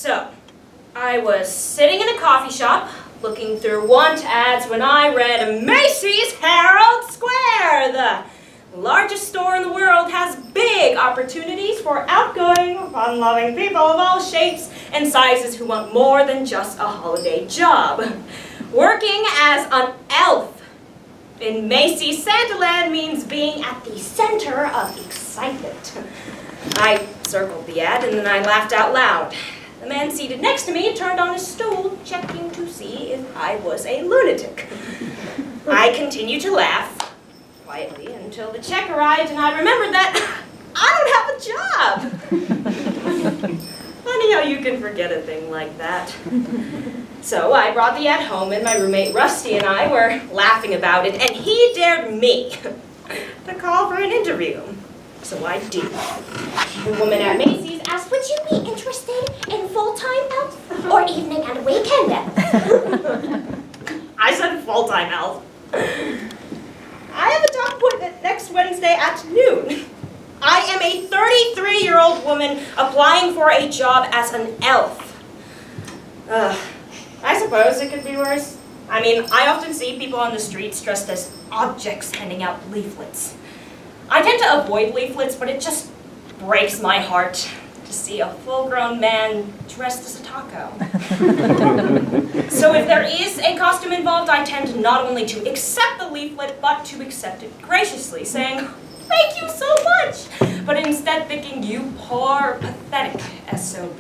So, I was sitting in a coffee shop, looking through want ads when I read Macy's Herald Square. The largest store in the world has big opportunities for outgoing, fun-loving people of all shapes and sizes who want more than just a holiday job. Working as an elf in Macy's Santaland means being at the center of excitement. I circled the ad and then I laughed out loud. The man seated next to me turned on his stool, checking to see if I was a lunatic. I continued to laugh quietly until the check arrived and I remembered that I don't have a job. Funny how you can forget a thing like that. So I brought the ad home and my roommate Rusty and I were laughing about it and he dared me to call for an interview. So I did. The woman at Macy's asked, would you be interested in full-time elf or evening and weekend elf? I said full-time elf. I have a doctor appointment next Wednesday at noon. I am a 33-year-old woman applying for a job as an elf. I suppose it could be worse. I mean, I often see people on the streets dressed as objects handing out leaflets. I tend to avoid leaflets, but it just breaks my heart to see a full-grown man dressed as a taco. So if there is a costume involved, I tend not only to accept the leaflet, but to accept it graciously, saying, thank you so much, but instead thinking, you poor, pathetic SOB.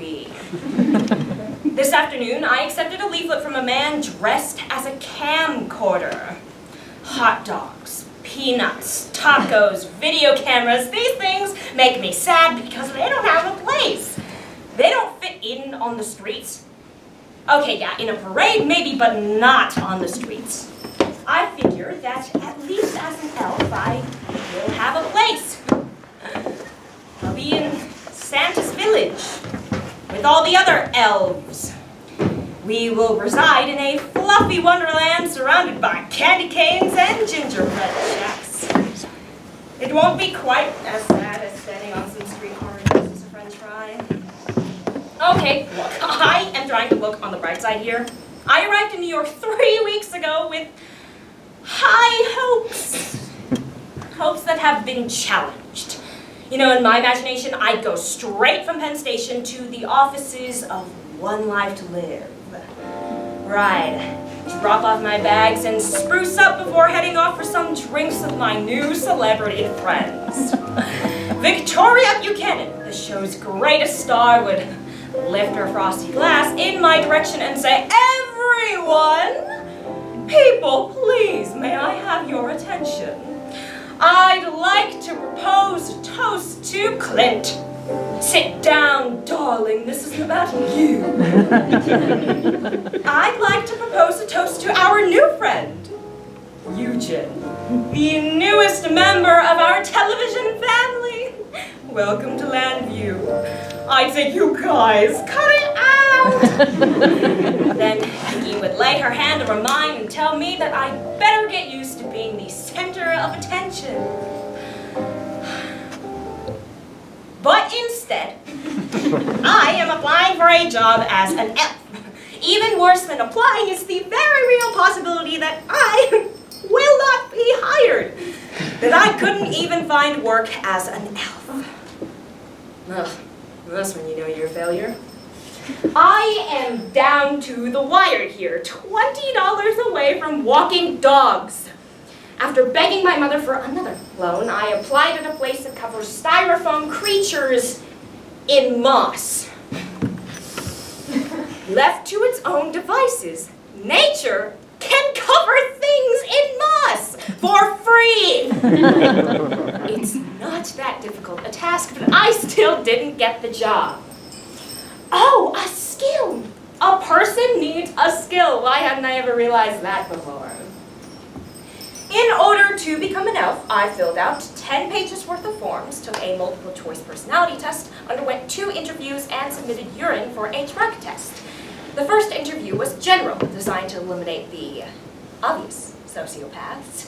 This afternoon, I accepted a leaflet from a man dressed as a camcorder. Hot dogs, peanuts, tacos, video cameras, these things make me sad because they don't have a place. They don't fit in on the streets. Okay, yeah, in a parade maybe, but not on the streets. I figure that at least as an elf, I will have a place. I'll be in Santa's village with all the other elves. We will reside in a fluffy wonderland surrounded by candy canes and gingerbread shacks. It won't be quite as sad as standing on some street corner dressed as a french fry. Okay, look, I am trying to look on the bright side here. I arrived in New York 3 weeks ago with high hopes. Hopes that have been challenged. You know, in my imagination, I'd go straight from Penn Station to the offices of One Life to Live. Right. Drop off my bags and spruce up before heading off for some drinks with my new celebrity friends. Victoria Buchanan, the show's greatest star, would lift her frosty glass in my direction and say, everyone, people, please, may I have your attention? I'd like to propose a toast to Clint. Sit down, darling, this isn't about you. I'd like to propose a toast to our new friend, Eugen, the newest member of our television family. Welcome to Landview. I'd say, you guys, cut it out. Then Vicky would lay her hand over mine and tell me that I'd better get used to being the center of attention. But instead, I am applying for a job as an elf. Even worse than applying is the very real possibility that I will not be hired. That I couldn't even find work as an elf. Ugh, that's when you know you're a failure. I am down to the wire here, $20 away from walking dogs. After begging my mother for another loan, I applied at a place that covers styrofoam creatures in moss. Left to its own devices, nature can cover things in moss for free. It's not that difficult a task, but I still didn't get the job. Oh, a skill. A person needs a skill. Why hadn't I ever realized that before? In order to become an elf, I filled out 10 pages worth of forms, took a multiple choice personality test, underwent 2 interviews, and submitted urine for a drug test. The first interview was general, designed to eliminate the obvious sociopaths.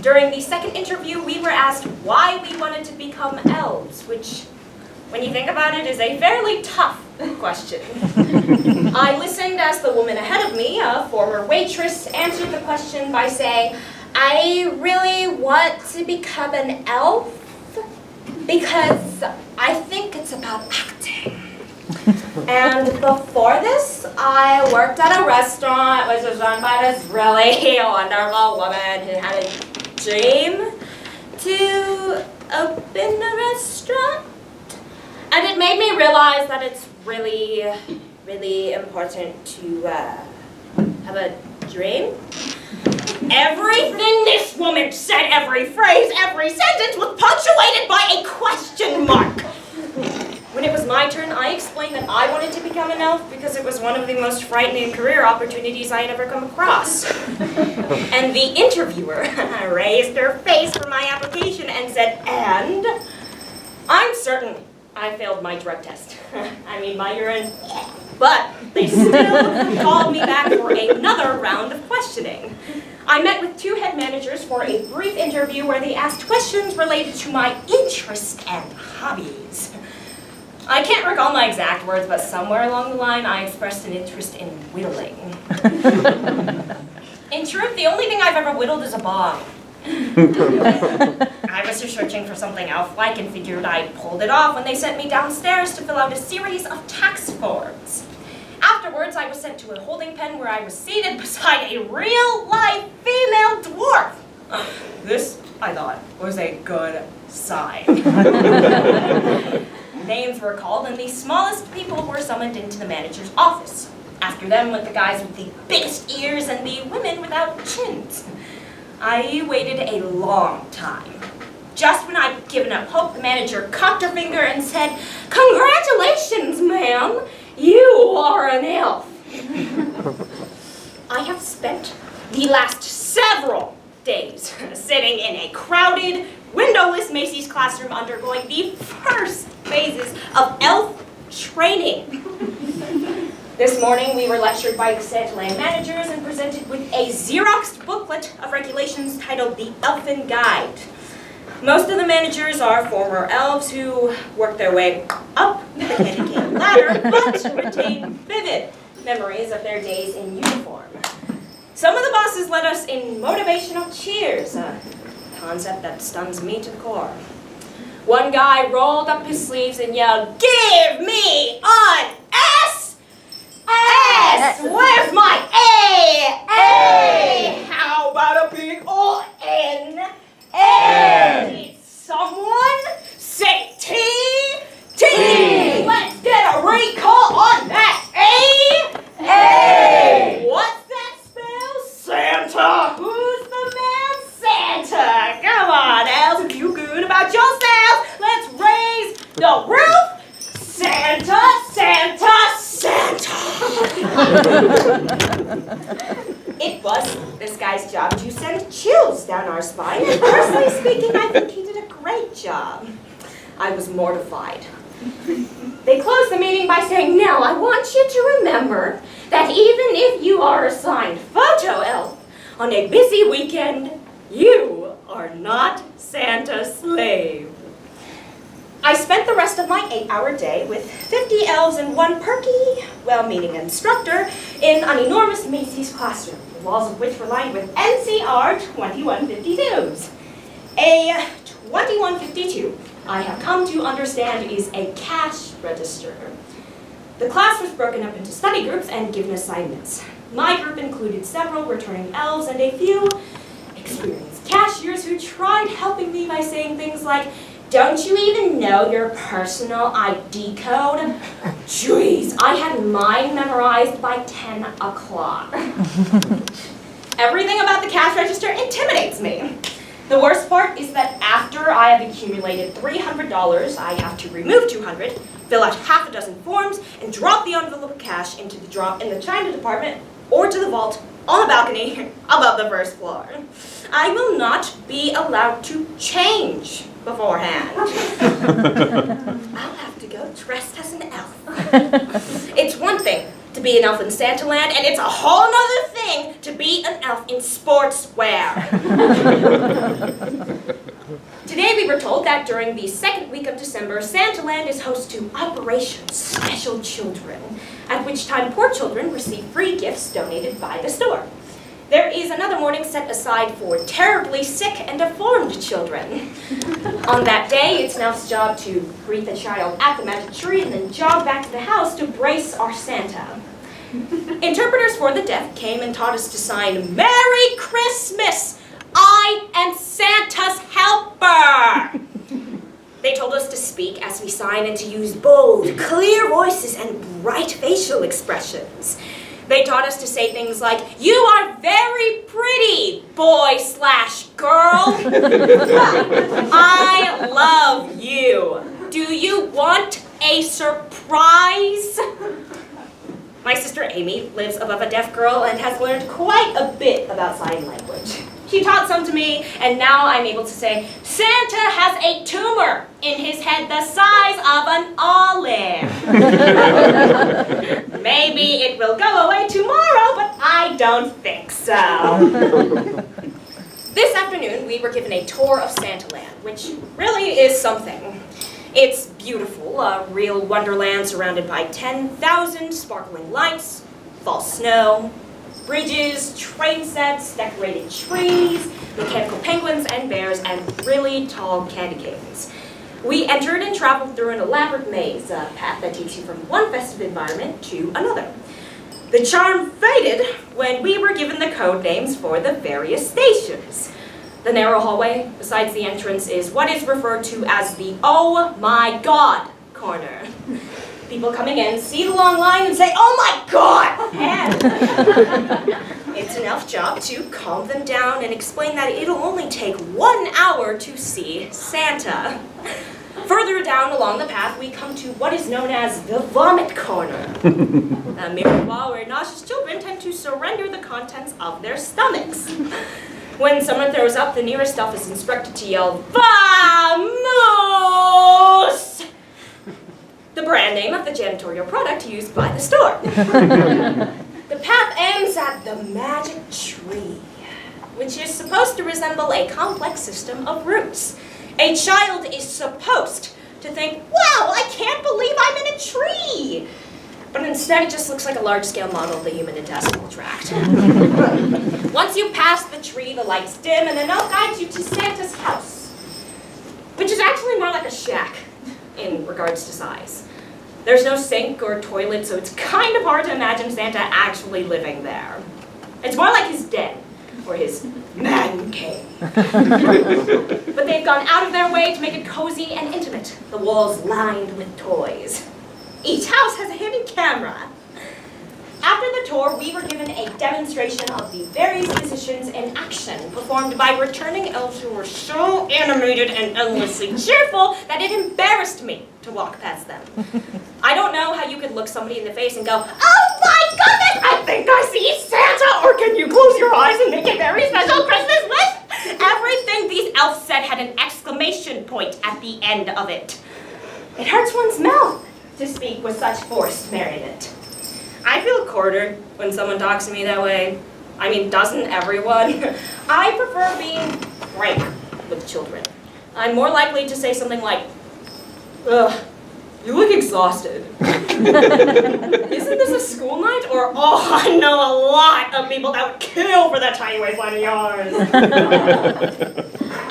During the second interview, we were asked why we wanted to become elves, which when you think about it, is a fairly tough question. I listened as the woman ahead of me, a former waitress, answered the question by saying, I really want to become an elf because I think it's about acting. And before this, I worked at a restaurant which was run by this really wonderful woman who had a dream to open a restaurant. And it made me realize that it's really, really important to have a dream. Everything this woman said, every phrase, every sentence was punctuated by a question mark. When it was my turn, I explained that I wanted to become an elf because it was one of the most frightening career opportunities I had ever come across. And the interviewer raised her face from my application and said, and I'm certain I failed my drug test. I mean, my urine. But they still called me back for another round of questioning. I met with 2 head managers for a brief interview where they asked questions related to my interests and hobbies. I can't recall my exact words, but somewhere along the line I expressed an interest in whittling. In truth, the only thing I've ever whittled is a bong. I was searching for something elf-like and figured I pulled it off when they sent me downstairs to fill out a series of tax forms. Afterwards, I was sent to a holding pen where I was seated beside a real-life female dwarf. This, I thought, was a good sign. Names were called, and the smallest people were summoned into the manager's office. After them went the guys with the biggest ears and the women without chins. I waited a long time. Just when I'd given up hope, the manager cocked her finger and said, "Congratulations, ma'am! You are an elf." I have spent the last several days sitting in a crowded, windowless Macy's classroom undergoing the first phases of elf training. This morning we were lectured by the Santaland managers and presented with a Xeroxed booklet of regulations titled The Elfin Guide. Most of the managers are former elves who work their way up the handicapped ladder, but retain vivid memories of their days in uniform. Some of the bosses led us in motivational cheers, a concept that stuns me to the core. One guy rolled up his sleeves and yelled, "Give me an S! S! Where's my A? A! How about a big ol' N? N! Did someone say T? T! Let's get a recall on that A! A! What's that spell? Santa! Who's the man? Santa! Come on, elves, if you good about yourselves, let's raise the roof! Santa! Santa! Santa! It was this guy's job to send chills down our spine, and personally speaking, I think he did a great job. I was mortified. They closed the meeting by saying, "Now I want you to remember that even if you are assigned photo elf on a busy weekend, you are not Santa's slave." I spent the rest of my 8-hour day with 50 elves and one perky, well-meaning instructor in an enormous Macy's classroom, the walls of which were lined with NCR 2152s. A 2152, I have come to understand, is a cash register. The class was broken up into study groups and given assignments. My group included several returning elves and a few experienced cashiers who tried helping me by saying things like, "Don't you even know your personal ID code?" Jeez, I had mine memorized by 10 o'clock. Everything about the cash register intimidates me. The worst part is that after I have accumulated $300, I have to remove $200, fill out half a dozen forms, and drop the envelope of cash into the drop in the China department or to the vault on the balcony above the first floor. I will not be allowed to change beforehand. I'll have to go dressed as an elf. It's one thing to be an elf in Santaland, and it's a whole nother thing to be an elf in sportswear. Today we we were told that during the second week of December, Santaland is host to Operation Special Children, at which time poor children receive free gifts donated by the store. There is another morning set aside for terribly sick and deformed children. On that day, it's Nell's job to greet the child at the magic tree and then jog back to the house to brace our Santa. Interpreters for the deaf came and taught us to sign, "Merry Christmas! I am Santa's helper!" They told us to speak as we sign and to use bold, clear voices and bright facial expressions. They taught us to say things like, "You are very pretty, boy/girl. I love you. Do you want a surprise?" My sister Amy lives above a deaf girl and has learned quite a bit about sign language. She taught some to me, and now I'm able to say, "Santa has a tumor in his head the size of an olive." Maybe it will go away tomorrow, but I don't think so. This afternoon, we were given a tour of Santaland, which really is something. It's beautiful, a real wonderland surrounded by 10,000 sparkling lights, false snow, bridges, train sets, decorated trees, mechanical penguins and bears, and really tall candy canes. We entered and traveled through an elaborate maze, a path that takes you from one festive environment to another. The charm faded when we were given the code names for the various stations. The narrow hallway besides the entrance is what is referred to as the "Oh my God" corner. People coming in see the long line and say, "Oh my God!" And it's an elf job to calm them down and explain that it'll only take 1 hour to see Santa. Further down along the path, we come to what is known as the vomit corner, a mirror wall where nauseous children tend to surrender the contents of their stomachs. When someone throws up, the nearest elf is instructed to yell, "Vamos!" the brand name of the janitorial product used by the store. The path ends at the magic tree, which is supposed to resemble a complex system of roots. A child is supposed to think, "Wow, I can't believe I'm in a tree!" But instead it just looks like a large-scale model of the human intestinal tract. Once you pass the tree, the lights dim, and the elf guides you to Santa's house, which is actually more like a shack in regards to size. There's no sink or toilet, so it's kind of hard to imagine Santa actually living there. It's more like his den, or his man cave. But they've gone out of their way to make it cozy and intimate, the walls lined with toys. Each house has a hidden camera. After the tour, we were given a demonstration of the various positions in action performed by returning elves who were so animated and endlessly cheerful that it embarrassed me to walk past them. I don't know how you could look somebody in the face and go, "Oh my goodness, I think I see Santa," or "Can you close your eyes and make a very special Christmas wish?" Everything these elves said had an exclamation point at the end of it. It hurts one's mouth to speak with such forced merriment. I feel cornered when someone talks to me that way. I mean, doesn't everyone? I prefer being frank with children. I'm more likely to say something like, "Ugh, you look exhausted." "Isn't this a school night?" Or, "Oh, I know a lot of people that would kill for that tiny waistline of yours."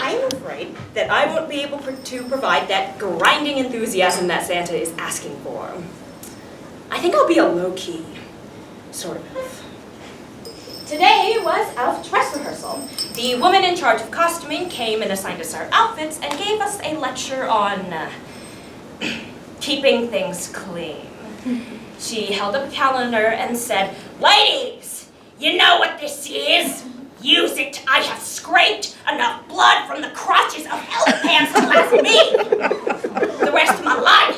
I'm afraid that I won't be able to provide that grinding enthusiasm that Santa is asking for. I think I'll be a low-key, sort of. Today was elf dress rehearsal. The woman in charge of costuming came and assigned us our outfits and gave us a lecture on keeping things clean. She held up a calendar and said, "Ladies, you know what this is? Use it. I have scraped enough blood from the crotches of elf pants to last me the rest of my life.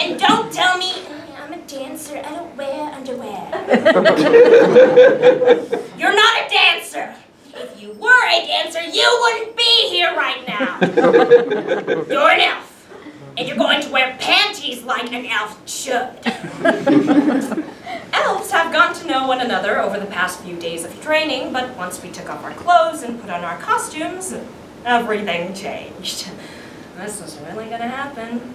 And don't tell me I'm a dancer, I don't wear underwear." You're not a dancer. If you were a dancer, you wouldn't be here right now. You're an elf. And you're going to wear panties like an elf should. Elves have gotten to know one another over the past few days of training, but once we took off our clothes and put on our costumes, everything changed. This is really gonna happen.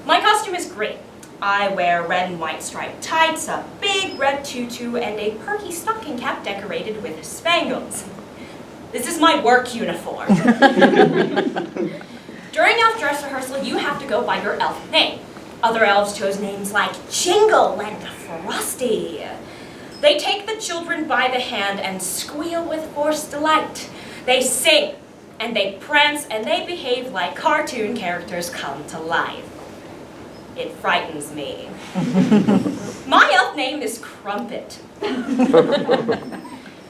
My costume is great. I wear red and white striped tights, a big red tutu, and a perky stocking cap decorated with spangles. This is my work uniform. During elf dress rehearsal, you have to go by your elf name. Other elves chose names like Jingle and Frosty. They take the children by the hand and squeal with forced delight. They sing, and they prance, and they behave like cartoon characters come to life. It frightens me. My elf name is Crumpet.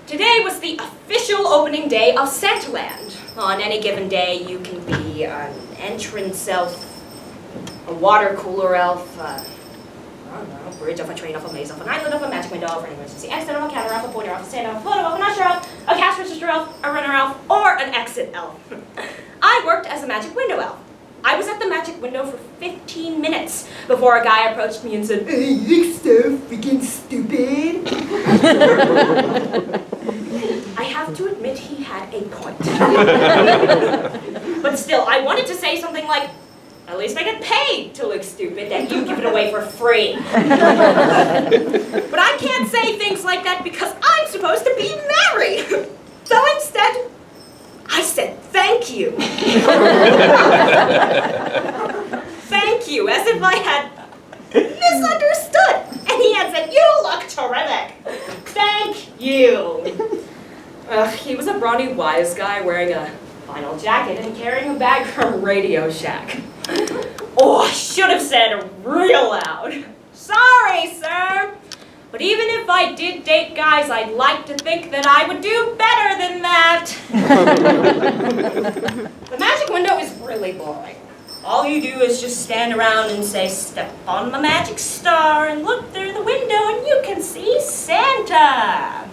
Today was the official opening day of Santaland. On any given day, you can be an entrance elf, a water cooler elf, I don't know, bridge elf, a train elf, a maze elf, an island elf, a magic window elf, an emergency exit elf, a counter elf, a pointer elf, a stand elf, a float elf, an usher elf, a cash register elf, a runner elf, or an exit elf. I worked as a magic window elf. I was at the magic window for 15 minutes before a guy approached me and said, "Hey, you look so freaking stupid." I have to admit he had a point. But still, I wanted to say something like, "At least I get paid to look stupid and you give it away for free." But I can't say things like that because I'm supposed to be married. So instead, I said, "Thank you." Thank you, as if I had misunderstood. And he had said, "You look terrific. Thank you." He was a brawny wise guy wearing a vinyl jacket and carrying a bag from Radio Shack. Oh, I should have said real loud, "Sorry, sir. But even if I did date guys, I'd like to think that I would do better than that." The magic window is really boring. All you do is just stand around and say, "Step on the magic star," and look through the window and you can see Santa.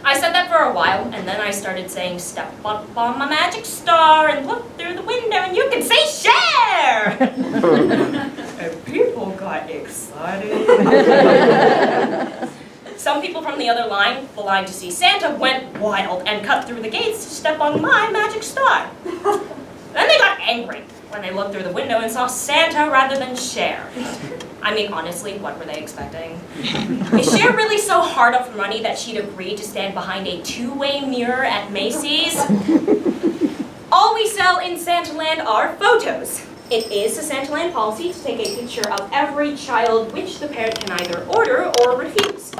I said that for a while, and then I started saying, "Step up on my magic star and look through the window and you can see Cher!" And people got excited. Some people from the other line, the line to see Santa, went wild and cut through the gates to step on my magic star. Then they got angry when they looked through the window and saw Santa rather than Cher. I mean, honestly, what were they expecting? Is Cher really so hard up for money that she'd agree to stand behind a two-way mirror at Macy's? All we sell in Santaland are photos. It is a Santaland policy to take a picture of every child, which the parent can either order or refuse.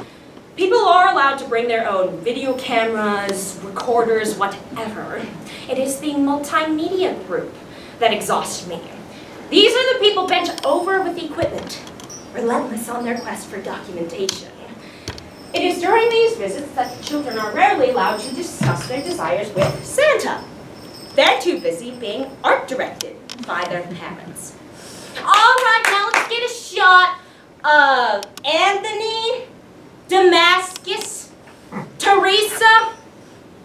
People are allowed to bring their own video cameras, recorders, whatever. It is the multimedia group that exhausts me. These are the people bent over with equipment, relentless on their quest for documentation. It is during these visits that the children are rarely allowed to discuss their desires with Santa. They're too busy being art directed by their parents. All right, now let's get a shot of Anthony, Damascus, Teresa,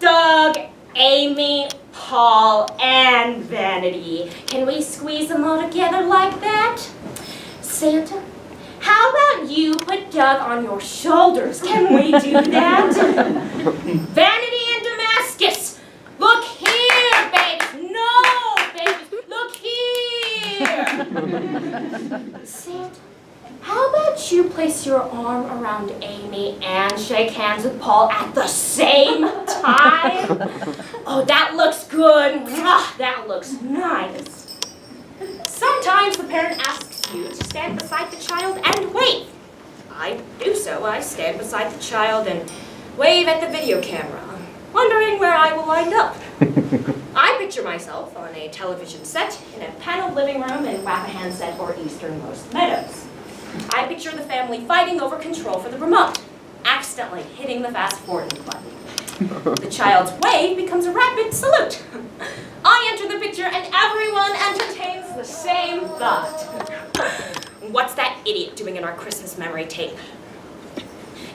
Doug, Amy, Paul, and Vanity. Can we squeeze them all together like that? Santa, how about you put Doug on your shoulders? Can we do that? Vanity and Damascus, look here, babies. No, babies, look here. Santa, how about you place your arm around Amy and shake hands with Paul at the same time? Oh, that looks good. That looks nice. Sometimes the parent asks you to stand beside the child and wave. I do so. I stand beside the child and wave at the video camera, wondering where I will wind up. I picture myself on a television set in a paneled living room in Rappahannock set or easternmost Meadows. I picture the family fighting over control for the remote, accidentally hitting the fast-forwarding button. The child's wave becomes a rapid salute. I enter the picture and everyone entertains the same thought. What's that idiot doing in our Christmas memory tape?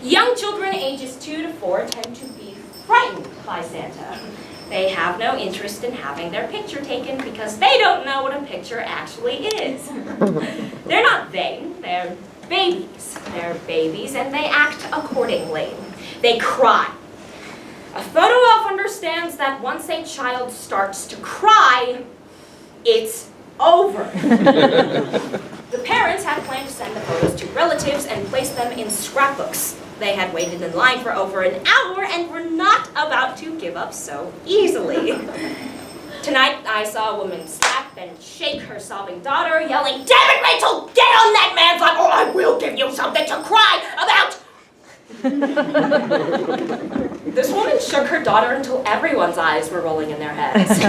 Young children ages 2 to 4 tend to be frightened by Santa. They have no interest in having their picture taken because they don't know what a picture actually is. They're not vain, they're babies. They're babies and they act accordingly. They cry. A photo elf understands that once a child starts to cry, it's over. The parents had planned to send the photos to relatives and place them in scrapbooks. They had waited in line for over an hour and were not about to give up so easily. Tonight, I saw a woman slap and shake her sobbing daughter, yelling, "Damn it, Rachel, get on that man's lap or I will give you something to cry about!" This woman shook her daughter until everyone's eyes were rolling in their heads.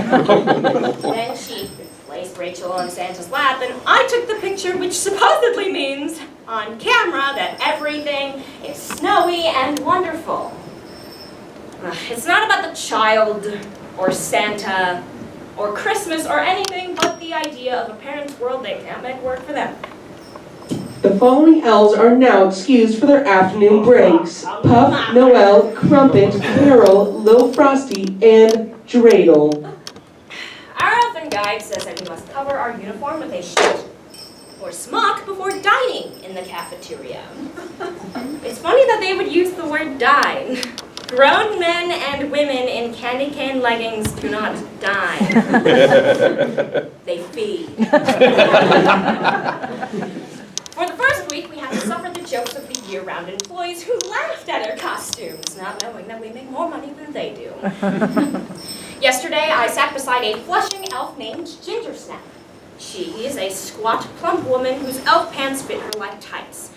Then she placed Rachel on Santa's lap, and I took the picture, which supposedly means on camera that everything is snowy and wonderful. It's not about the child or Santa or Christmas or anything but the idea of a parent's world they can't make work for them. The following elves are now excused for their afternoon breaks. Puff, Noel, Crumpet, Carol, Lil Frosty, and Dreidel. Our elfin guide says that we must cover our uniform with a shirt or smock before dining in the cafeteria. It's funny that they would use the word dine. Grown men and women in candy cane leggings do not dine. They feed. For the first week, we had to suffer the jokes of the year-round employees who laughed at our costumes, not knowing that we make more money than they do. Yesterday, I sat beside a flushing elf named Ginger Snap. She is a squat, plump woman whose elf pants fit her like tights.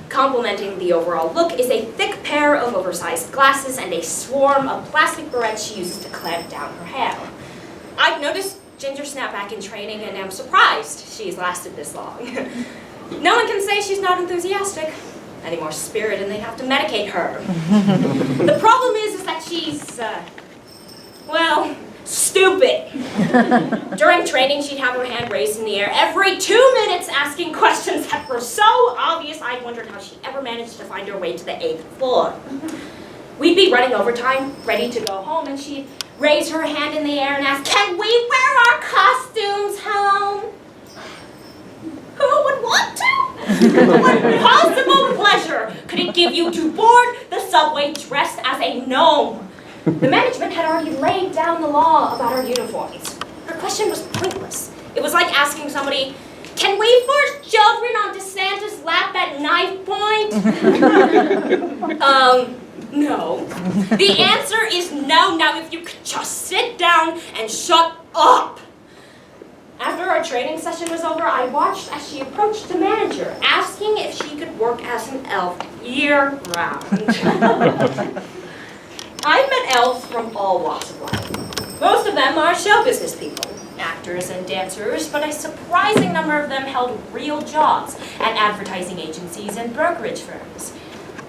Complementing the overall look is a thick pair of oversized glasses and a swarm of plastic barrettes she uses to clamp down her hair. I've noticed Ginger Snap back in training and am surprised she's lasted this long. No one can say she's not enthusiastic. Any more spirit and they'd have to medicate her. The problem is that she's, well, stupid. During training, she'd have her hand raised in the air every 2 minutes asking questions that were so obvious I wondered how she ever managed to find her way to the 8th floor. We'd be running overtime, ready to go home, and she'd raise her hand in the air and ask, "Can we wear our costumes home?" Who would want to? What possible pleasure could it give you to board the subway dressed as a gnome? The management had already laid down the law about our uniforms. Her question was pointless. It was like asking somebody, "Can we force children onto Santa's lap at knife point?" No. The answer is no. Now, if you could just sit down and shut up. After our training session was over, I watched as she approached the manager, asking if she could work as an elf year-round. I've met elves from all walks of life. Most of them are show business people, actors and dancers, but a surprising number of them held real jobs at advertising agencies and brokerage firms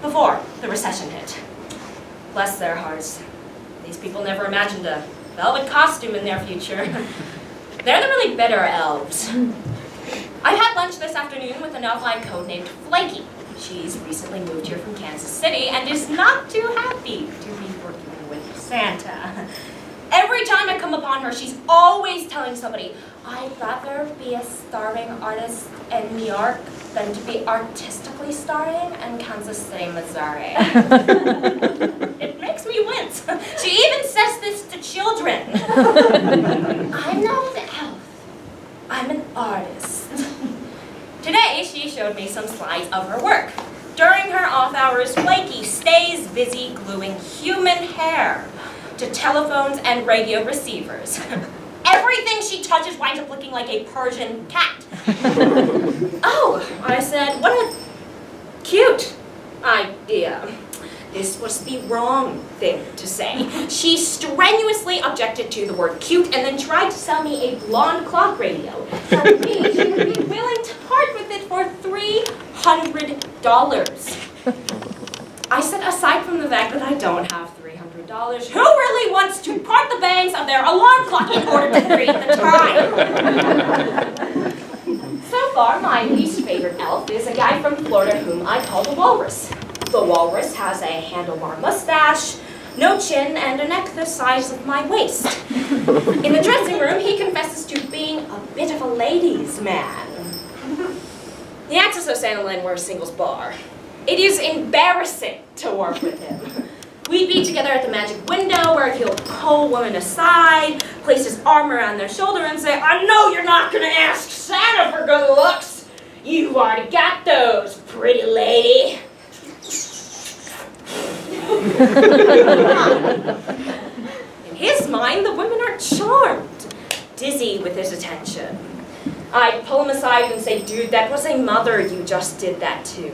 before the recession hit. Bless their hearts. These people never imagined a velvet costume in their future. They're the really bitter elves. I had lunch this afternoon with an elf I codenamed Flaky. She's recently moved here from Kansas City and is not too happy to be working with Santa. Every time I come upon her, she's always telling somebody, "I'd rather be a starving artist in New York than to be artistically starring in Kansas City, Missouri." It makes me wince. She even says this to children. I'm not an elf. I'm an artist. Today, she showed me some slides of her work. During her off hours, Flaky stays busy gluing human hair to telephones and radio receivers. Everything she touches winds up looking like a Persian cat. Oh, I said, what a cute idea. This was the wrong thing to say. She strenuously objected to the word cute and then tried to sell me a blonde clock radio. Telling me she would be willing to part with it for $300. I said, aside from the fact that I don't have $300, who really wants to part the bangs of their alarm clock in order to create the time? So far, my least favorite elf is a guy from Florida whom I call the Walrus. The Walrus has a handlebar mustache, no chin, and a neck the size of my waist. In the dressing room, he confesses to being a bit of a ladies' man. The access of Santaland wears singles bar. It is embarrassing to work with him. We'd be together at the magic window where he'll pull women aside, place his arm around their shoulder and say, "I know you're not gonna ask Santa for good looks. You've already got those, pretty lady." In his mind, the women are charmed, dizzy with his attention. I'd pull him aside and say, "Dude, that was a mother you just did that to.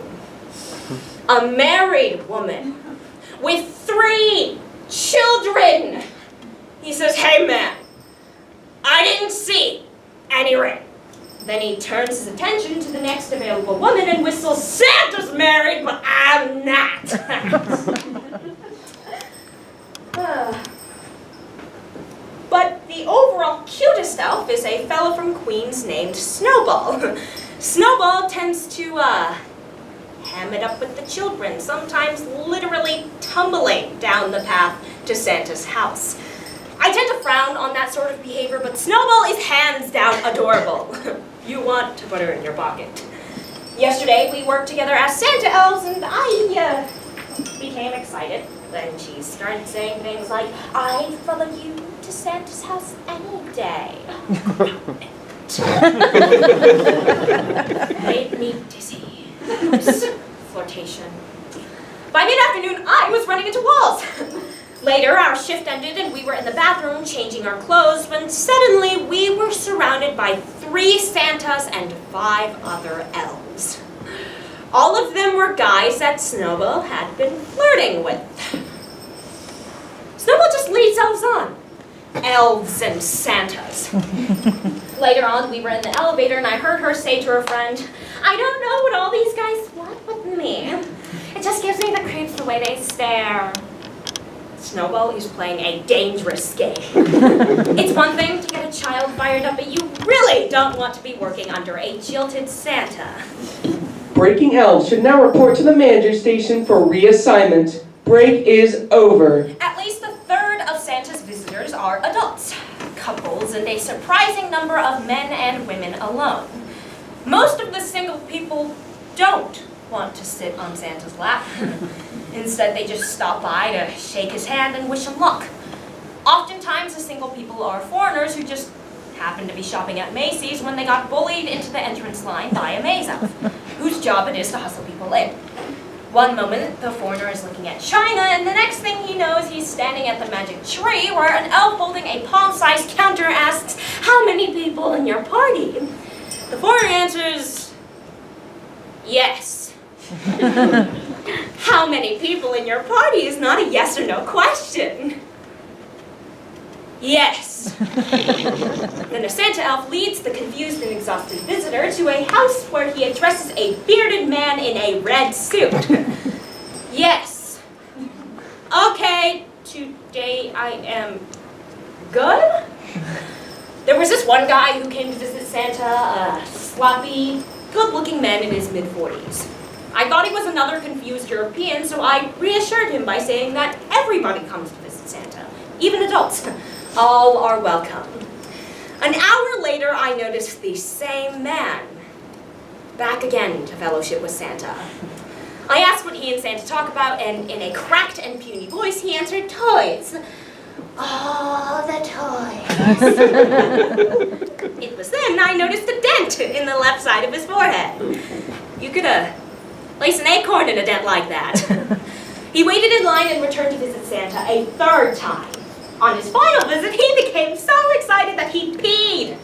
A married woman with 3 children." He says, "Hey man, I didn't see any ring." Then he turns his attention to the next available woman and whistles, "Santa's married, but I'm not." But the overall cutest elf is a fellow from Queens named Snowball. Snowball tends to ham it up with the children, sometimes literally tumbling down the path to Santa's house. I tend to frown on that sort of behavior, but Snowball is hands down adorable. You want to put her in your pocket. Yesterday, we worked together as Santa elves, and I became excited when she started saying things like, "I'd follow you to Santa's house any day." Made me dizzy. Flirtation. By mid-afternoon, I was running into walls. Later, our shift ended and we were in the bathroom changing our clothes when suddenly we were surrounded by 3 Santas and 5 other elves. All of them were guys that Snowball had been flirting with. Snowball just leads elves on. Elves and Santas. Later on, we were in the elevator and I heard her say to her friend, "I don't know what all these guys want with me. It just gives me the creeps the way they stare." Snowball is playing a dangerous game. It's one thing to get a child fired up, but you really don't want to be working under a jilted Santa. Breaking elves should now report to the manager station for reassignment. Break is over. At least a third of Santa's visitors are adults, couples, and a surprising number of men and women alone. Most of the single people don't want to sit on Santa's lap. Instead, they just stop by to shake his hand and wish him luck. Oftentimes, the single people are foreigners who just happen to be shopping at Macy's when they got bullied into the entrance line by a maze elf, whose job it is to hustle people in. One moment, the foreigner is looking at China, and the next thing he knows, he's standing at the magic tree where an elf holding a palm-sized counter asks, "How many people in your party?" The foreigner answers, "Yes." How many people in your party is not a yes or no question. Yes. Then a Santa elf leads the confused and exhausted visitor to a house where he addresses a bearded man in a red suit. Yes. Okay, today I am good. There was this one guy who came to visit Santa, a sloppy, good-looking man in his mid-40s. I thought he was another confused European, so I reassured him by saying that everybody comes to visit Santa, even adults. All are welcome. An hour later, I noticed the same man back again to fellowship with Santa. I asked what he and Santa talk about, and in a cracked and puny voice, he answered, "Toys. All the toys." It was then I noticed a dent in the left side of his forehead. You could place an acorn in a dent like that. He waited in line and returned to visit Santa a 3rd time. On his final visit, he became so excited that he peed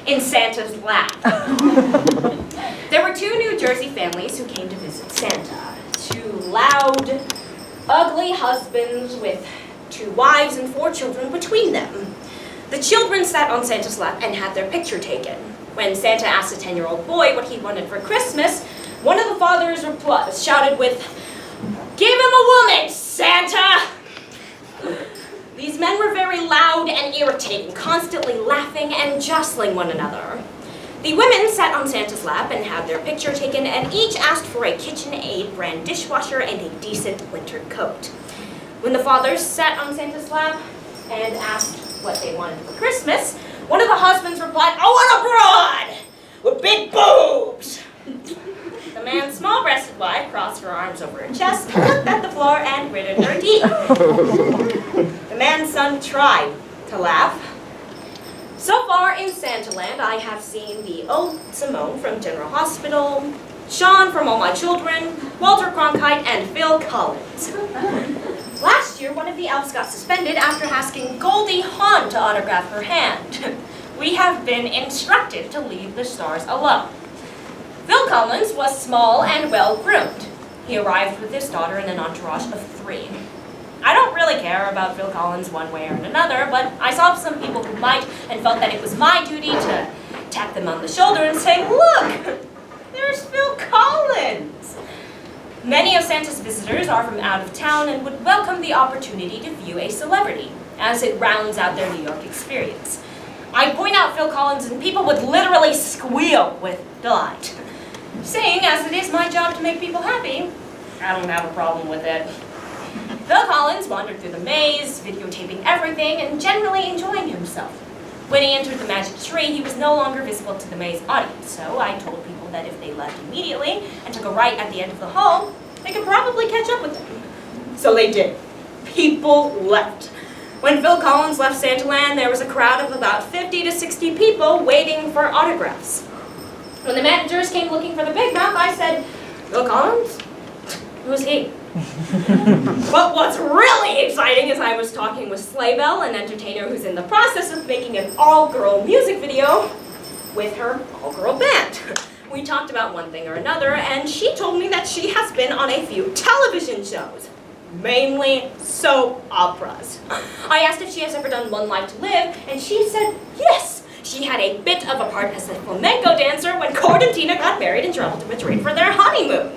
in Santa's lap. There were 2 New Jersey families who came to visit Santa. 2 loud, ugly husbands with 2 wives and 4 children between them. The children sat on Santa's lap and had their picture taken. When Santa asked a 10-year-old boy what he wanted for Christmas, one of the fathers shouted with, "Give him a woman, Santa!" These men were very loud and irritating, constantly laughing and jostling one another. The women sat on Santa's lap and had their picture taken, and each asked for a KitchenAid brand dishwasher and a decent winter coat. When the fathers sat on Santa's lap and asked what they wanted for Christmas, one of the husbands replied, "I want a broad with big boobs." The man's small-breasted wife crossed her arms over her chest, looked at the floor, and gritted her teeth. The man's son tried to laugh. So far in Santaland, I have seen the old Simone from General Hospital, Sean from All My Children, Walter Cronkite, and Phil Collins. Last year, one of the elves got suspended after asking Goldie Hawn to autograph her hand. We have been instructed to leave the stars alone. Phil Collins was small and well-groomed. He arrived with his daughter and an entourage of 3. I don't really care about Phil Collins one way or another, but I saw some people who might and felt that it was my duty to tap them on the shoulder and say, "Look, there's Phil Collins!" Many of Santa's visitors are from out of town and would welcome the opportunity to view a celebrity, as it rounds out their New York experience. I point out Phil Collins and people would literally squeal with delight. Seeing as it is my job to make people happy, I don't have a problem with it. Phil Collins wandered through the maze, videotaping everything and generally enjoying himself. When he entered the magic tree, he was no longer visible to the maze audience, so I told people that if they left immediately and took a right at the end of the hall, they could probably catch up with him. So they did. People left. When Phil Collins left Santaland, there was a crowd of about 50 to 60 people waiting for autographs. When the managers came looking for the big mouth, I said, "Phil Collins? Who's he?" But what's really exciting is I was talking with Sleigh Bell, an entertainer who's in the process of making an all-girl music video with her all-girl band. We talked about one thing or another, and she told me that she has been on a few television shows, mainly soap operas. I asked if she has ever done One Life to Live, and she said yes. She had a bit of a part as a flamenco dancer when Cord and Tina got married and traveled to Madrid for their honeymoon.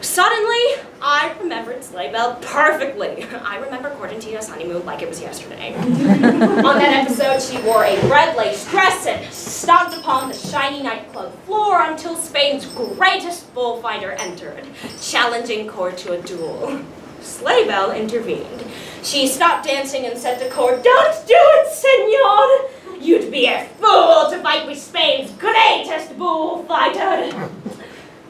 Suddenly, I remembered Sleigh Bell perfectly. I remember Cord and Tina's honeymoon like it was yesterday. On that episode, she wore a red lace dress and stomped upon the shiny nightclub floor until Spain's greatest bullfighter entered, challenging Cord to a duel. Sleigh Bell intervened. She stopped dancing and said to Cord, "Don't do it, senor! You'd be a fool to fight with Spain's greatest bullfighter."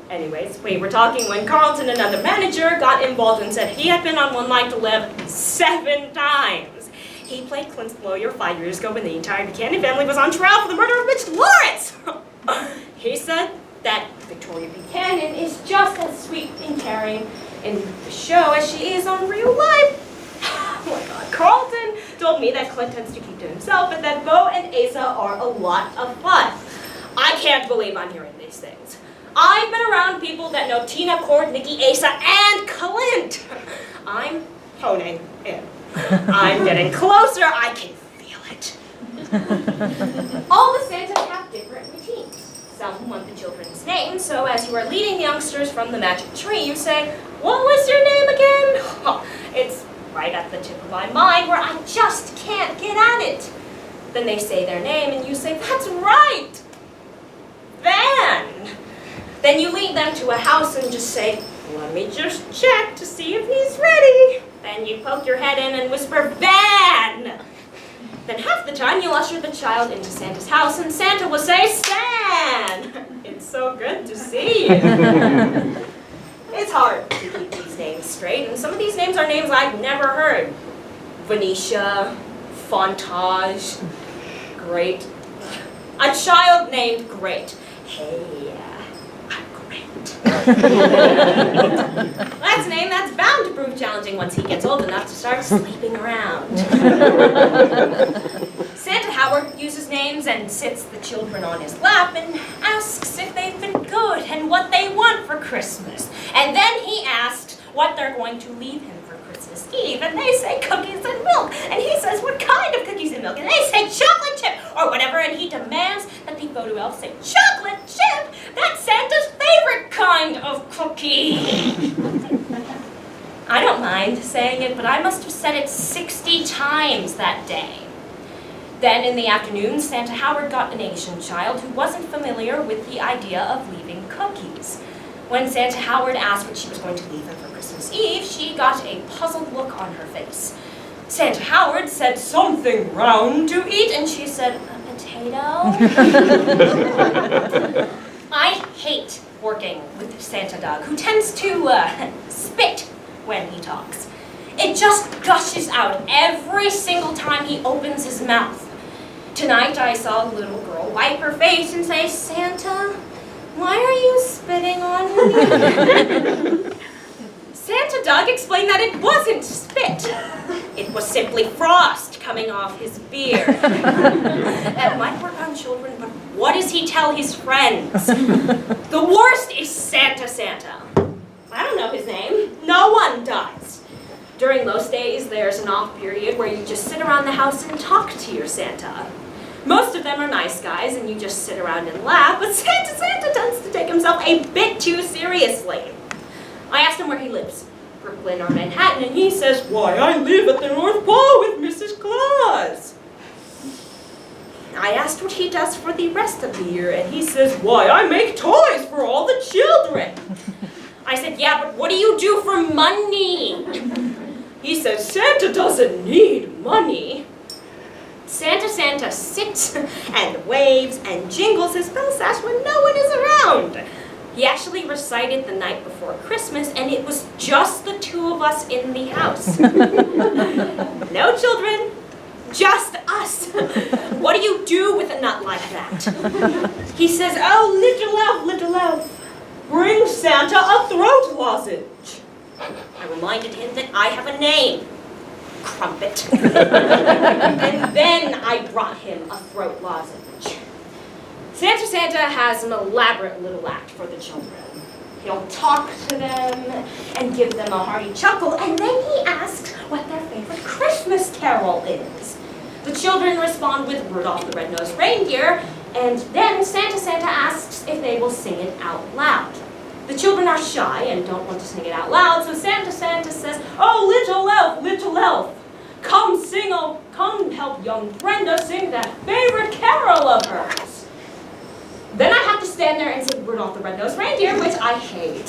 Anyways, we were talking when Carlton, another manager, got involved and said he had been on One Life to Live 7 times. He played Clint's lawyer 5 years ago when the entire Buchanan family was on trial for the murder of Mitch Lawrence. He said that Victoria Buchanan is just as sweet and caring in the show as she is on real life. Oh my God. Carlton told me that Clint tends to keep to himself, but that Bo and Asa are a lot of fun. I can't believe I'm hearing these things. I've been around people that know Tina, Cord, Nikki, Asa, and Clint. I'm honing in. I'm getting closer. I can feel it. All the Santas have different routines. Some want the children's names, so as you are leading the youngsters from the magic tree, you say, "What was your name again?" It's right at the tip of my mind where I just can't get at it. Then they say their name and you say, "That's right, Van." Then you lead them to a house and just say, "Let me just check to see if he's ready." Then you poke your head in and whisper, "Van!" Then half the time you'll usher the child into Santa's house and Santa will say, "Stan!" It's so good to see you. It's hard to keep these names straight, and some of these names are names I've never heard. Venetia, Fontage, Great. A child named Great. Hey, I'm great. That's a name that's bound to prove challenging once he gets old enough to start sleeping around. Santa Howard uses names and sits the children on his lap and asks if they've been good and what they want for Christmas. And then he asks what they're going to leave him for Christmas Eve, and they say cookies and milk. And he says, "What kind of cookies and milk?" And they say chocolate chip or whatever, and he demands that the photo elf say, "Chocolate chip? That's Santa's favorite kind of cookie." I don't mind saying it, but I must have said it 60 times that day. Then in the afternoon, Santa Howard got an Asian child who wasn't familiar with the idea of leaving cookies. When Santa Howard asked what she was going to leave him for Christmas Eve, she got a puzzled look on her face. Santa Howard said something round to eat, and she said, "A potato?" I hate working with Santa Dog, who tends to spit when he talks. It just gushes out every single time he opens his mouth. Tonight I saw a little girl wipe her face and say, "Santa, why are you spitting on me?" Santa Dog explained that it wasn't spit. It was simply frost coming off his beard. That might work on children, but what does he tell his friends? The worst is Santa. I don't know his name. No one does. During most days, there's an off period where you just sit around the house and talk to your Santa. Most of them are nice guys, and you just sit around and laugh, but Santa tends to take himself a bit too seriously. I asked him where he lives, Brooklyn or Manhattan, and he says, "Why, I live at the North Pole with Mrs. Claus." I asked what he does for the rest of the year, and he says, "Why, I make toys for all the children." I said, "Yeah, but what do you do for money?" He says, "Santa doesn't need money." Santa sits and waves and jingles his bell sash when no one is around. He actually recited the night before Christmas, and it was just the two of us in the house. No children, just us. What do you do with a nut like that? He says, "Oh, little elf, bring Santa a throat lozenge." I reminded him that I have a name, Crumpet. And then I brought him a throat lozenge. Santa has an elaborate little act for the children. He'll talk to them and give them a hearty chuckle, and then he asks what their favorite Christmas carol is. The children respond with Rudolph the Red-Nosed Reindeer, and then Santa asks if they will sing it out loud. The children are shy and don't want to sing it out loud, so Santa says, "Oh, little elf, come help young Brenda sing that favorite carol of hers." Then I have to stand there and sing Rudolph the Red-Nosed Reindeer, which I hate.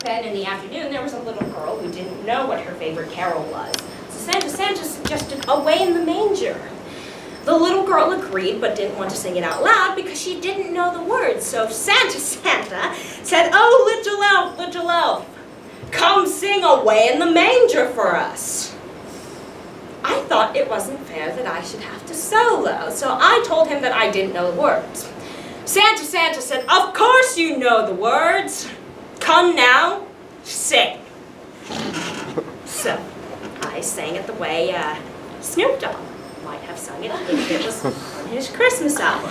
Then in the afternoon, there was a little girl who didn't know what her favorite carol was. So Santa suggested Away in the Manger. The little girl agreed, but didn't want to sing it out loud because she didn't know the words. So Santa said, "Oh, little elf, come sing Away in the Manger for us." I thought it wasn't fair that I should have to solo, so I told him that I didn't know the words. Santa said, "Of course you know the words. Come now, sing." So I sang it the way Snoop Dogg might have sung it if it was on his Christmas album.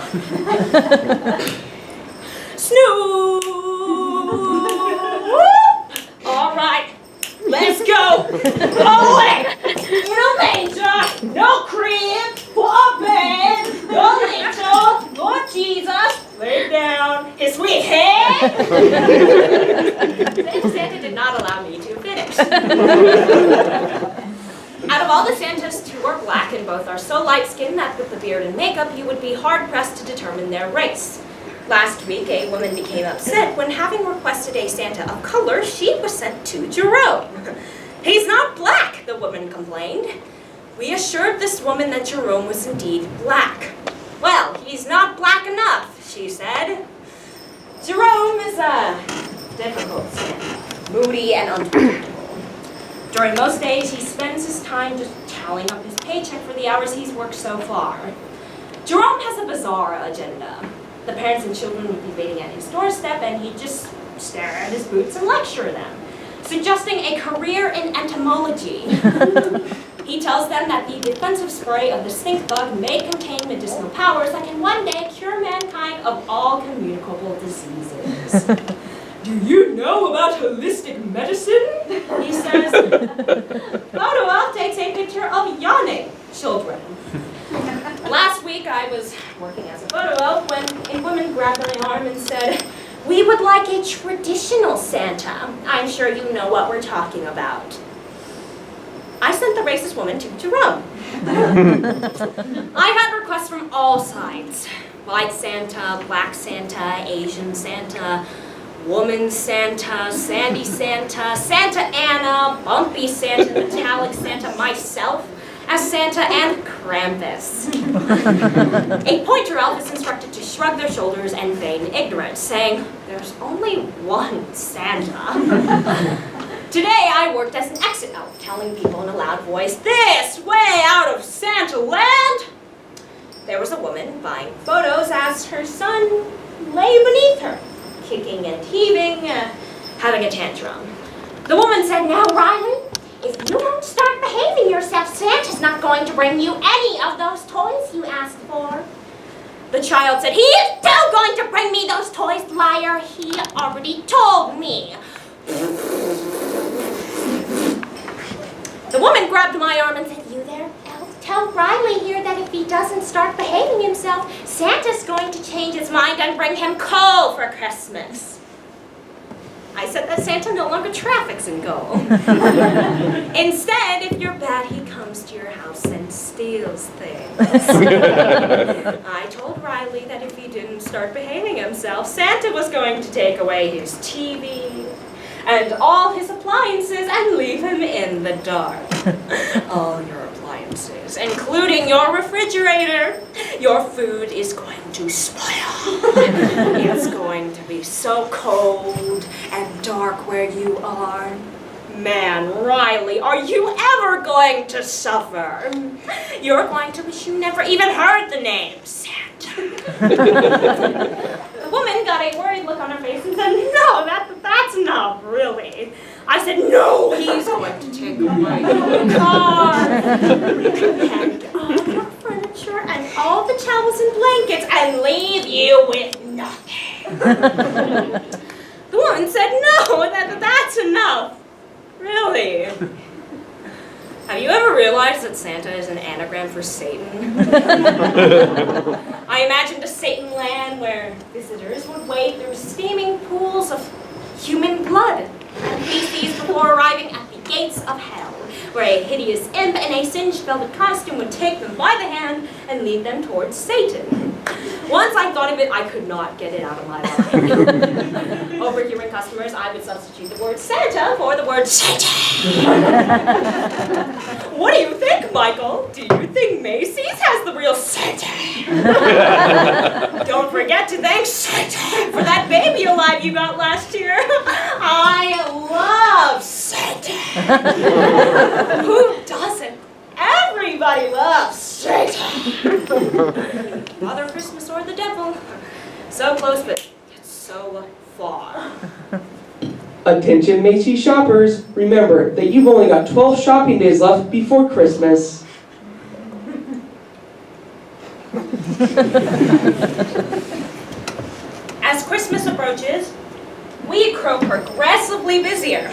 Snoop! All right, let's go. Away in a manger, no crib for a bed, no little Lord Jesus laid down his sweet head. Santa did not allow me to finish. Out of all the Santas, two are black, and both are so light-skinned that with the beard and makeup, you would be hard-pressed to determine their race. Last week, a woman became upset when, having requested a Santa of color, she was sent to Jerome. "He's not black," the woman complained. We assured this woman that Jerome was indeed black. "Well, he's not black enough," she said. Jerome is a difficult Santa, moody and unpredictable. During most days, he spends his time just tallying up his paycheck for the hours he's worked so far. Jerome has a bizarre agenda. The parents and children would be waiting at his doorstep, and he'd just stare at his boots and lecture them, suggesting a career in entomology. He tells them that the defensive spray of the stink bug may contain medicinal powers that can one day cure mankind of all communicable diseases. "Do you know about holistic medicine?" he says. Photo Elf takes a picture of yawning children. Last week I was working as a photo elf when a woman grabbed my arm and said, "We would like a traditional Santa. I'm sure you know what we're talking about." I sent the racist woman to Jerome. I've had requests from all sides. White Santa, Black Santa, Asian Santa, Woman Santa, Sandy Santa, Santa Anna, Bumpy Santa, Metallic Santa, myself, as Santa and Krampus. A pointer elf is instructed to shrug their shoulders and feign ignorance, saying, "There's only one Santa." Today I worked as an exit elf, telling people in a loud voice, "This way out of Santaland!" There was a woman buying photos as her son lay beneath her, kicking and heaving, having a tantrum. The woman said, "Now, Riley, if you don't start behaving yourself, Santa's not going to bring you any of those toys you asked for." The child said, "He is still going to bring me those toys, liar. He already told me." The woman grabbed my arm and said, "You there, elf? Tell Riley here that if he doesn't start behaving himself, Santa's going to change his mind and bring him coal for Christmas." I said that Santa no longer traffics in coal. Instead, if you're bad, he comes to your house and steals things. I told Riley that if he didn't start behaving himself, Santa was going to take away his TV and all his appliances and leave him in the dark. All your appliances, including your refrigerator. Your food is going to spoil. It's going to be so cold and dark where you are. Man, Riley, are you ever going to suffer? You're going to wish you never even heard the name Santa. The woman got a worried look on her face and said, "No, that's not really." I said, "No, he's going to take away your car and all your furniture and all the towels and blankets and leave you with nothing." The woman said, "No, that's enough. Really." Have you ever realized that Santa is an anagram for Satan? I imagined a Satan land where visitors would wade through steaming pools of human blood and feces before arriving at the gates of hell, where a hideous imp in a singed velvet costume would take them by the hand and lead them towards Satan. Once I thought of it, I could not get it out of my mind. Overhearing customers, I would substitute the word Santa for the word Satan. What do you think, Michael? Do you think Macy's has the real Santa? Don't forget to thank Santa for that baby alive you got last year. I love Santa. Who doesn't? Everybody loves Satan. Father Christmas or the devil. So close, but it's so far. Attention Macy's shoppers, remember that you've only got 12 shopping days left before Christmas. As Christmas approaches, we grow progressively busier.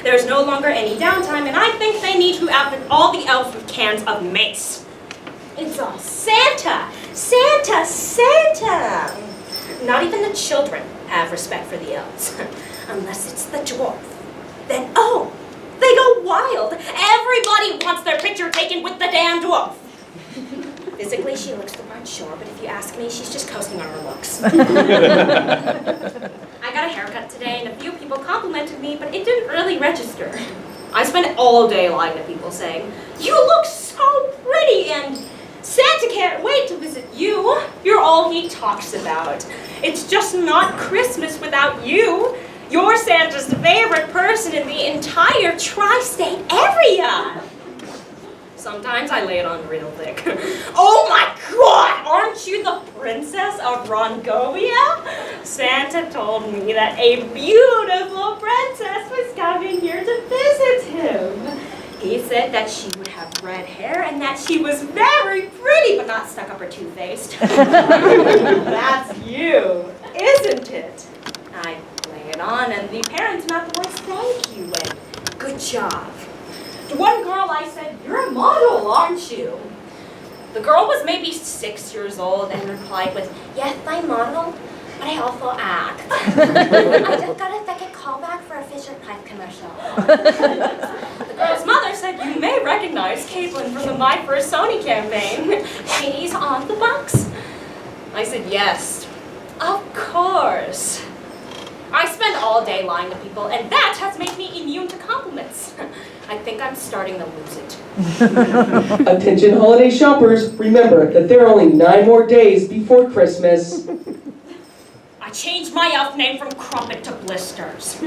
There's no longer any downtime, and I think they need to outfit all the elves with cans of mace. It's all Santa, Santa, Santa. Not even the children have respect for the elves, unless it's the dwarf. Then, oh, they go wild. Everybody wants their picture taken with the damn dwarf. Physically, she looks the part, sure, but if you ask me, she's just coasting on her looks. I got a haircut today, and a few people complimented me, but it didn't really register. I spent all day lying to people saying, "You look so pretty," and "Santa can't wait to visit you. You're all he talks about. It's just not Christmas without you. You're Santa's favorite person in the entire tri-state area." Sometimes I lay it on real thick. "Oh my God, aren't you the princess of Rongovia? Santa told me that a beautiful princess was coming here to visit him. He said that she would have red hair and that she was very pretty, but not stuck up or two-faced." That's you, isn't it? I lay it on, and the parents mouth the words "thank you" and "good job." To one girl I said, "You're a model, aren't you?" The girl was maybe 6 years old and replied with, "Yes, I'm model, but I also act." I just got a second callback for a Fisher Price commercial. The girl's mother said, "You may recognize Caitlin from the My First Sony campaign. She's on the box." I said, "Yes, of course." I spend all day lying to people, and that has made me immune to compliments. I think I'm starting to lose it. Attention holiday shoppers, remember that there are only 9 more days before Christmas. I changed my elf name from Crumpet to Blisters. A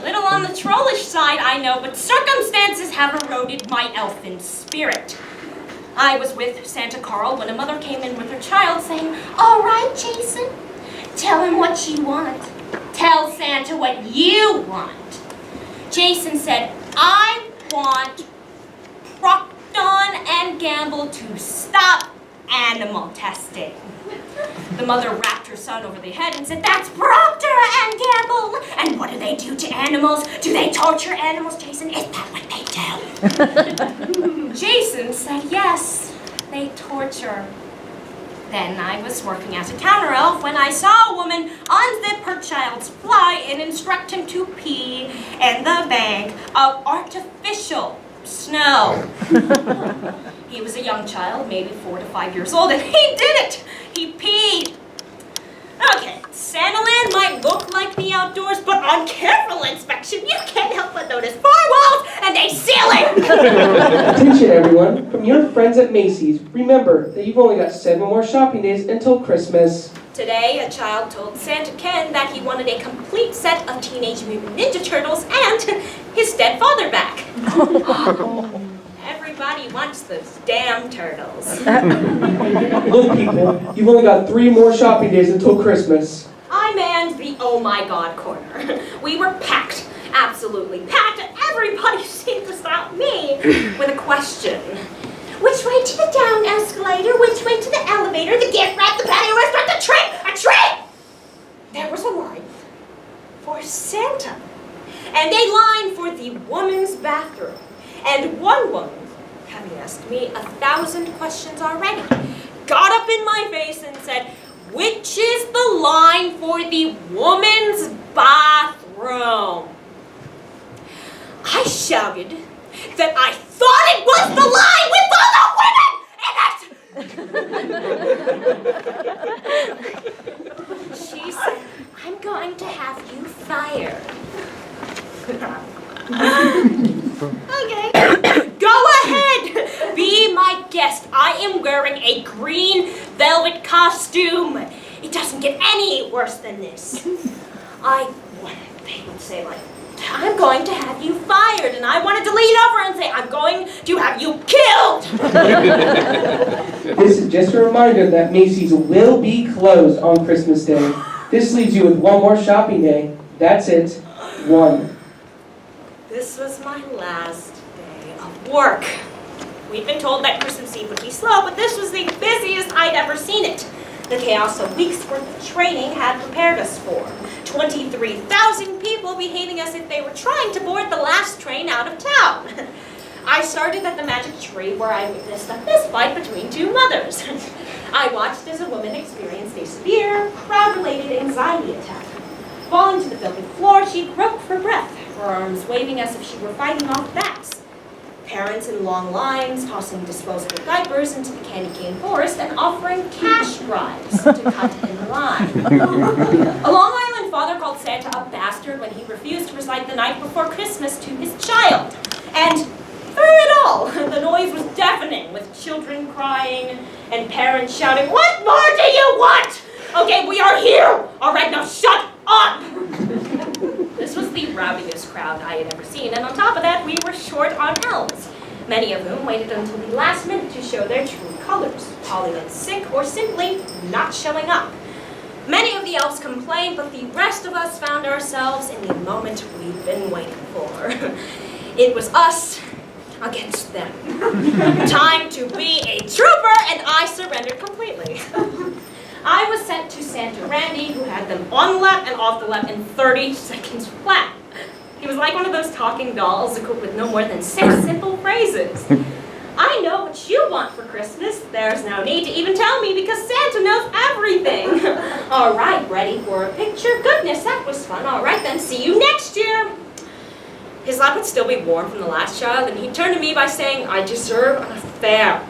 little on the trollish side, I know, but circumstances have eroded my elfin spirit. I was with Santa Carl when a mother came in with her child saying, "All right, Jason, tell him what you want. Tell Santa what you want." Jason said, "I want Procter and Gamble to stop animal testing." The mother rapped her son over the head and said, "That's Procter and Gamble! And what do they do to animals? Do they torture animals, Jason? Is that what they do?" Jason said, "Yes, they torture." Then I was working as a counter elf when I saw a woman unzip her child's fly and instruct him to pee in the bank of artificial snow. He was a young child, maybe 4 to 5 years old, and he did it! He peed! Okay, Santaland might look like the outdoors, but on careful inspection, you can't help but notice 4 walls and a ceiling! Attention everyone, from your friends at Macy's, remember that you've only got 7 more shopping days until Christmas. Today, a child told Santa Ken that he wanted a complete set of Teenage Mutant Ninja Turtles and his dead father back. Everybody wants those damn turtles. Look people, you've only got 3 more shopping days until Christmas. I manned the oh my god corner. We were packed, absolutely packed, and everybody seemed to stop me with a question. Which way to the down escalator? Which way to the elevator? The gift wrap, the patio restaurant, the tree? A tree! There was a line for Santa. And a line for the woman's bathroom. And one woman, having asked me 1,000 questions already, got up in my face and said, "Which is the line for the woman's bathroom?" I shouted that I thought it was the line with all the women in it! She said, "I'm going to have you fired." Okay. Go ahead! Be my guest. I am wearing a green velvet costume. It doesn't get any worse than this. They would say like, "I'm going to have you fired," and I wanted to lean over and say, "I'm going to have you killed!" This is just a reminder that Macy's will be closed on Christmas Day. This leaves you with 1 more shopping day. That's it. 1. This was my last day of work. We'd been told that Christmas Eve would be slow, but this was the busiest I'd ever seen it. The chaos of weeks' worth of training had prepared us for. 23,000 people behaving as if they were trying to board the last train out of town. I started at the magic tree where I witnessed a fist fight between 2 mothers. I watched as a woman experienced a severe, crowd-related anxiety attack. Falling to the filthy floor, she groped for breath, her arms waving as if she were fighting off bats. Parents in long lines tossing disposable diapers into the candy cane forest and offering cash bribes to cut in line. A Long Island father called Santa a bastard when he refused to recite the night before Christmas to his child. And through it all, the noise was deafening, with children crying and parents shouting, "What more do you want? Okay, we are here! All right, now shut up!" This was the rowdiest crowd I had ever seen, and on top of that, we were short on elves, many of whom waited until the last minute to show their true colors, calling in sick or simply not showing up. Many of the elves complained, but the rest of us found ourselves in the moment we'd been waiting for. It was us against them. Time to be a trooper, and I surrendered completely. I was sent to Santa Randy, who had them on the left and off the left in 30 seconds flat. He was like one of those talking dolls equipped with no more than 6 simple phrases. "I know what you want for Christmas. There's no need to even tell me because Santa knows everything." "All right, ready for a picture? Goodness, that was fun. All right, then see you next year." His lap would still be warm from the last child, and he turned to me by saying, "I deserve an affair."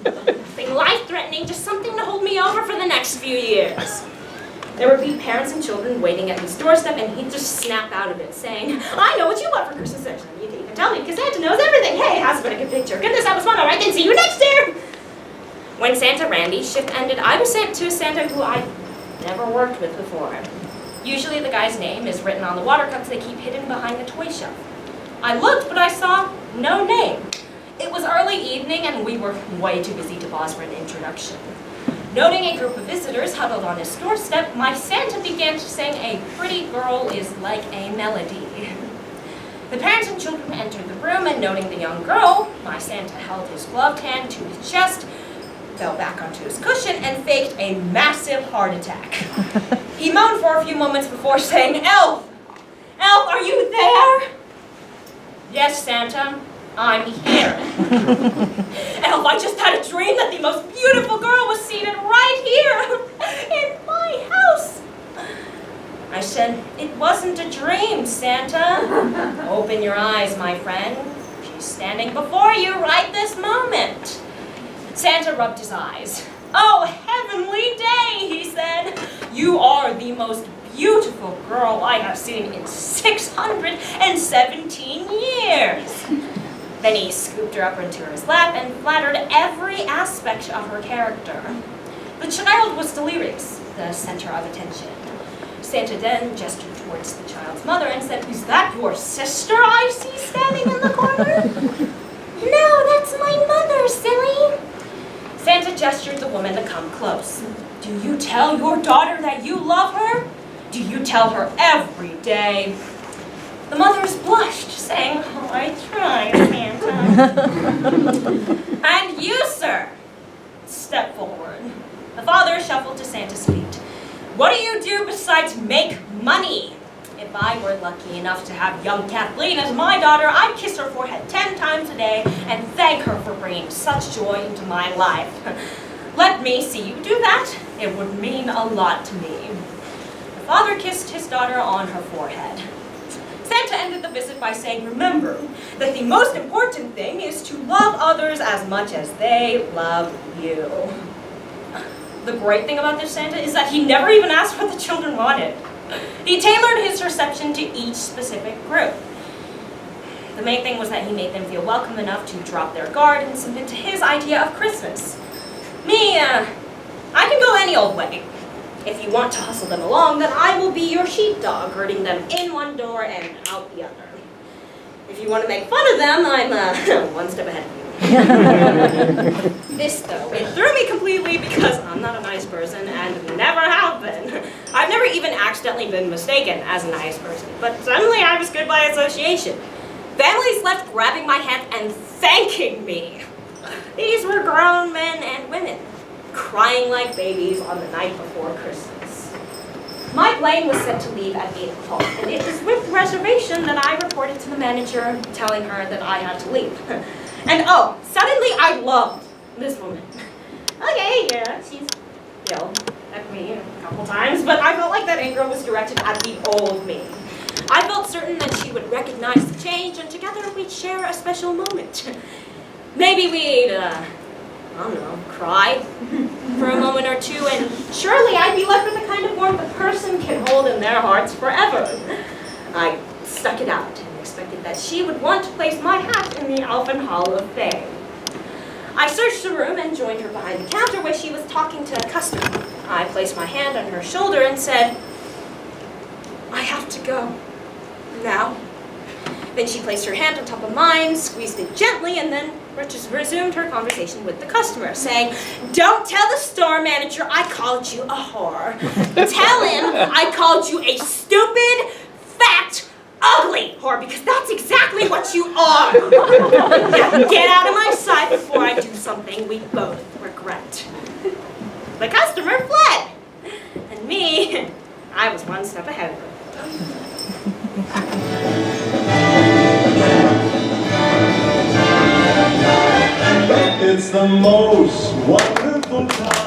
Nothing life-threatening, just something to hold me over There would be parents and children waiting at his doorstep, and he'd just snap out of it, saying, I know what you want for Christmas. You can even tell me, because Santa knows everything. Hey, how's a good picture? Goodness, that was fun. All right, then see you next year. When Santa Randy's shift ended, I was sent to a Santa who I'd never worked with before. Usually the guy's name is written on the water cups they keep hidden behind the toy shelf. I looked, but I saw no name. It was early evening, and we were way too busy to pause for an introduction. Noting a group of visitors huddled on his doorstep, my Santa began to sing A Pretty Girl Is Like a Melody. The parents and children entered the room, and noting the young girl, my Santa held his gloved hand to his chest, fell back onto his cushion, and faked a massive heart attack. He moaned for a few moments before saying, Elf! Elf, are you there? Yes, Santa, I'm here. Elf, I just had a dream that the most beautiful girl was seated right here in my house. I said, it wasn't a dream, Santa. Open your eyes, my friend. She's standing before you right this moment. Santa rubbed his eyes. Oh, heavenly day, he said. You are the most beautiful girl I have seen in 617 years. Then he scooped her up into his lap and flattered every aspect of her character. The child was delirious, the center of attention. Santa then gestured towards the child's mother and said, Is that your sister I see standing in the corner? No, that's my mother, silly. Santa gestured the woman to come close. Do you tell your daughter that you love her? Do you tell her every day? The mothers blushed, saying, Oh, I try, Santa. And you, sir, step forward. The father shuffled to Santa's feet. What do you do besides make money? If I were lucky enough to have young Kathleen as my daughter, I'd kiss her forehead 10 times a day and thank her for bringing such joy into my life. Let me see you do that. It would mean a lot to me. The father kissed his daughter on her forehead. Santa ended the visit by saying, Remember that the most important thing is to love others as much as they love you. The great thing about this Santa is that he never even asked what the children wanted. He tailored his reception to each specific group. The main thing was that he made them feel welcome enough to drop their guard and submit to his idea of Christmas. Me, I can go any old way. If you want to hustle them along, then I will be your sheepdog, herding them in one door and out the other. If you want to make fun of them, I'm one step ahead of you. This, though, it threw me completely because I'm not a nice person and never have been. I've never even accidentally been mistaken as a nice person, but suddenly I was good by association. Families left grabbing my hand and thanking me. These were grown men and women, crying like babies on the night before Christmas. My plane was set to leave at 8 o'clock, and it was with reservation that I reported to the manager, telling her that I had to leave. And oh, suddenly I loved this woman. Okay, yeah, she's yelled at me a couple times, but I felt like that anger was directed at the old me. I felt certain that she would recognize the change, and together we'd share a special moment. Maybe we'd, I don't know, cry for a moment or two, and surely I'd be left with the kind of warmth a person can hold in their hearts forever. I stuck it out and expected that she would want to place my hat in the Elfin Hall of Fame. I searched the room and joined her behind the counter where she was talking to a customer. I placed my hand on her shoulder and said, I have to go. Now. Then she placed her hand on top of mine, squeezed it gently, and then just resumed her conversation with the customer, saying, Don't tell the store manager I called you a whore. Tell him I called you a stupid, fat, ugly whore, because that's exactly what you are. Now get out of my sight before I do something we both regret. The customer fled, and me, I was one step ahead of her. It's the most wonderful time.